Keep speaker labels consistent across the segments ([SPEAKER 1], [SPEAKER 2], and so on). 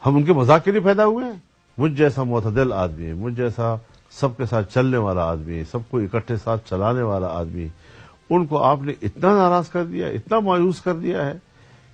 [SPEAKER 1] ہم ان کے مذاق کے لیے پیدا ہوئے ہیں؟ مجھ جیسا معتدل آدمی، مجھ جیسا سب کے ساتھ چلنے والا آدمی، سب کو اکٹھے ساتھ چلانے والا آدمی، ان کو آپ نے اتنا ناراض کر دیا، اتنا مایوس کر دیا ہے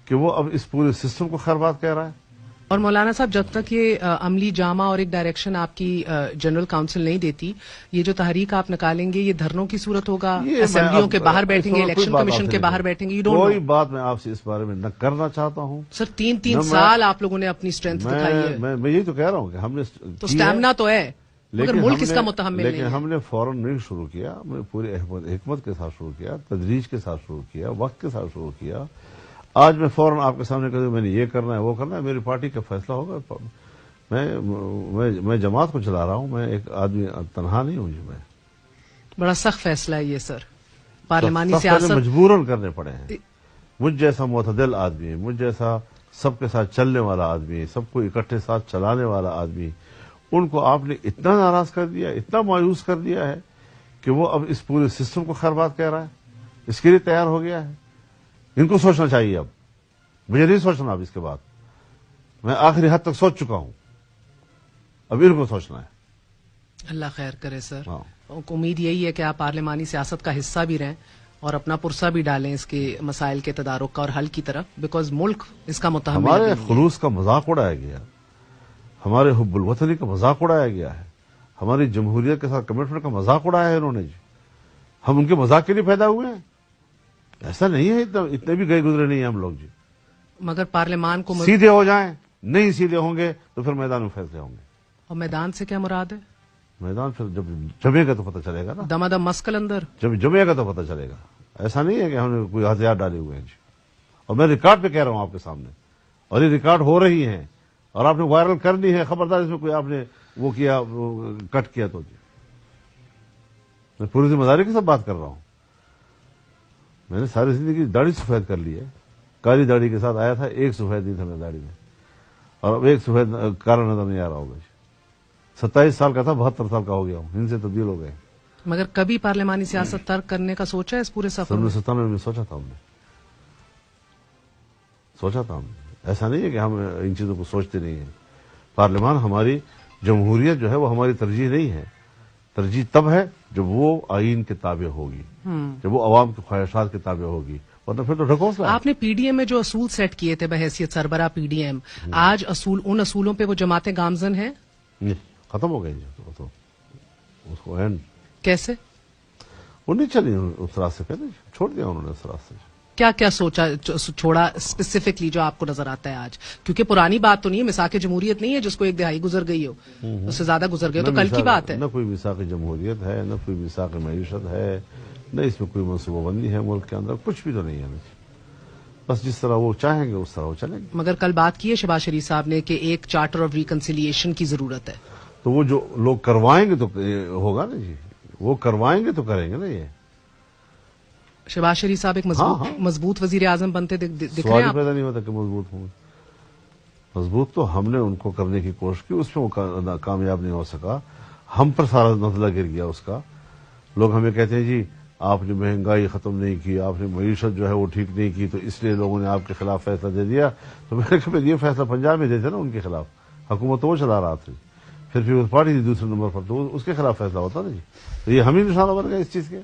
[SPEAKER 1] کہ وہ اب اس پورے سسٹم کو خربات کہہ رہا ہے.
[SPEAKER 2] اور مولانا صاحب، جب تک یہ عملی جامہ اور ایک ڈائریکشن آپ کی جنرل کاؤنسل نہیں دیتی، یہ جو تحریک آپ نکالیں گے یہ دھرنوں کی صورت ہوگا، اسمبلیوں کے باہر بیٹھیں گے، الیکشن کمیشن کے باہر بیٹھیں گے؟
[SPEAKER 1] کوئی بات میں آپ سے اس بارے میں نہ کرنا چاہتا ہوں
[SPEAKER 2] سر. 3 سال آپ لوگوں نے اپنی اسٹرینتھ دکھائی ہے.
[SPEAKER 1] میں یہی تو کہہ رہا ہوں کہ ہم نے
[SPEAKER 2] تو اسٹیمنا تو ہے، مگر ملک اس کا متحمل نہیں ہے.
[SPEAKER 1] لیکن ہم نے فوراً نہیں شروع کیا، ہم نے پوری حکمت کے ساتھ شروع کیا، تدریج کے ساتھ شروع کیا، وقت کے ساتھ شروع کیا. آج میں فوراً آپ کے سامنے کہہ دوں میں نے یہ کرنا ہے وہ کرنا ہے، میری پارٹی کا فیصلہ ہوگا. میں جماعت کو چلا رہا ہوں، میں ایک آدمی تنہا نہیں ہوں. میں
[SPEAKER 2] بڑا سخت فیصلہ ہے یہ سر، پارلیمانی سیاست
[SPEAKER 1] مجبوراً کرنے پڑے ہیں. مجھ جیسا معتدل آدمی، مجھ جیسا سب کے ساتھ چلنے والا آدمی، سب کو اکٹھے ساتھ چلانے والا آدمی، ان کو آپ نے اتنا ناراض کر دیا، اتنا مایوس کر دیا ہے کہ وہ اب اس پورے سسٹم کو خربات کہہ رہا ہے. اس کے لیے تیار ہو گیا ہے. ان کو سوچنا چاہیے. اب مجھے نہیں سوچنا. اب اس کے بعد میں آخری حد تک سوچ چکا ہوں، اب ان کو سوچنا ہے.
[SPEAKER 2] اللہ خیر کرے سر. امید یہی ہے کہ آپ پارلیمانی سیاست کا حصہ بھی رہیں اور اپنا پرسہ بھی ڈالیں اس کے مسائل کے تدارک کا اور حل کی طرف، بیکاز ملک اس کا متحمل.
[SPEAKER 1] ہمارے خلوص کا مذاق اڑایا گیا، ہمارے حب الوطنی کا مذاق اڑایا گیا ہے، ہماری جمہوریت کے ساتھ کمٹمنٹ کا مذاق اڑایا ہے انہوں نے. جی ہم ان کے مذاق کے لیے پیدا ہوئے ہیں؟ ایسا نہیں ہے. اتنے بھی گئے گزرے نہیں ہیں ہم لوگ. جی
[SPEAKER 2] مگر پارلیمان کو
[SPEAKER 1] سیدھے ہو جائیں، نہیں سیدھے ہوں گے تو پھر میدان میں فیصلے ہوں گے.
[SPEAKER 2] اور میدان سے کیا مراد ہے؟
[SPEAKER 1] میدان پھر جب جمے گا تو پتہ چلے گا نا.
[SPEAKER 2] دما دم مسکل اندر
[SPEAKER 1] جب جمے گا تو پتہ چلے گا. ایسا نہیں ہے کہ ہم نے کوئی ہتھیار ڈالے ہوئے ہیں. جی اور میں ریکارڈ پہ کہہ رہا ہوں آپ کے سامنے، اور یہ ریکارڈ ہو رہی ہیں اور آپ نے وائرل کرنی ہے. خبردار اس میں کوئی آپ نے وہ کیا، کٹ کیا تو. جی میں پوری ذمہ داری کے ساتھ بات کر رہا ہوں. میں نے ساری زندگی داڑھی سفید کر لی ہے. کالی داڑھی کے ساتھ آیا تھا، ایک سفید نہیں تھا میری داڑھی میں، اور اب ایک سفید کالا نظر نہیں آ رہا ہوگا. 27 سال کا تھا، 72 سال کا ہو گیا ہوں. ان سے تبدیل ہو گئے.
[SPEAKER 2] مگر کبھی پارلیمانی سیاست ترک کرنے کا سوچا ہے اس پورے سفر میں؟
[SPEAKER 1] 97 میں سوچا تھا. ہم نے ایسا نہیں ہے کہ ہم ان چیزوں کو سوچتے نہیں ہیں. پارلیمان ہماری جمہوریت جو ہے وہ ہماری ترجیح نہیں ہے. ترجیح تب ہے جب وہ آئین کے تابع ہوگی، جب وہ عوام کی خواہشات کے تابع ہوگی، ورنہ پھر تو ڈھکوسلا.
[SPEAKER 2] آپ نے پی ڈی ایم میں جو اصول سیٹ کیے تھے بحیثیت سربراہ پی ڈی ایم، آج ان اصولوں پہ وہ جماعتیں گامزن ہیں؟
[SPEAKER 1] ختم ہو گئی. اس کو اینڈ
[SPEAKER 2] کیسے؟
[SPEAKER 1] وہ نہیں چلی اس راستے پہ، چھوڑ دیا انہوں نے اس راستے.
[SPEAKER 2] کیا کیا سوچا چھوڑا اسپیسیفکلی جو آپ کو نظر آتا ہے آج؟ کیونکہ پرانی بات تو نہیں ہے، میثاق جمہوریت نہیں ہے جس کو ایک دہائی گزر گئی ہو، اس سے زیادہ گزر گئی، تو کل کی بات ہے.
[SPEAKER 1] نہ کوئی میثاق جمہوریت ہے، نہ کوئی میثاق معیشت ہے، نہ اس میں کوئی منصوبہ بندی ہے ملک کے اندر. کچھ بھی تو نہیں ہے. بس جس طرح وہ چاہیں گے اس طرح وہ چلیں گے.
[SPEAKER 2] مگر کل بات کی ہے شہباز شریف صاحب نے کہ ایک چارٹر آف ریکنسیلیشن کی ضرورت ہے.
[SPEAKER 1] تو وہ جو لوگ کروائیں گے تو ہوگا نا. جی وہ کروائیں گے تو کریں گے نا. یہ
[SPEAKER 2] شہباز شریف صاحب ایک مضبوط وزیر اعظم بنتے دکھ رہے ہیں.
[SPEAKER 1] سوال پیدا نہیں ہوتا کہ مضبوط ہوں. مضبوط تو ہم نے ان کو کرنے کی کوشش کی، اس میں وہ کامیاب نہیں ہو سکا. ہم پر سارا نزلہ گر گیا اس کا. لوگ ہمیں کہتے ہیں جی آپ نے مہنگائی ختم نہیں کی، آپ نے معیشت جو ہے وہ ٹھیک نہیں کی، تو اس لیے لوگوں نے آپ کے خلاف فیصلہ دے دیا. تو میں نے کہا یہ فیصلہ پنجاب میں دیتے نا ان کے خلاف، حکومت تو وہ چلا رہا تھا. پھر اس پارٹی تھی دوسرے نمبر پر، تو اس کے خلاف فیصلہ ہوتا نا. جی تو یہ ہم ہی نشانہ بن گئے اس چیز کے.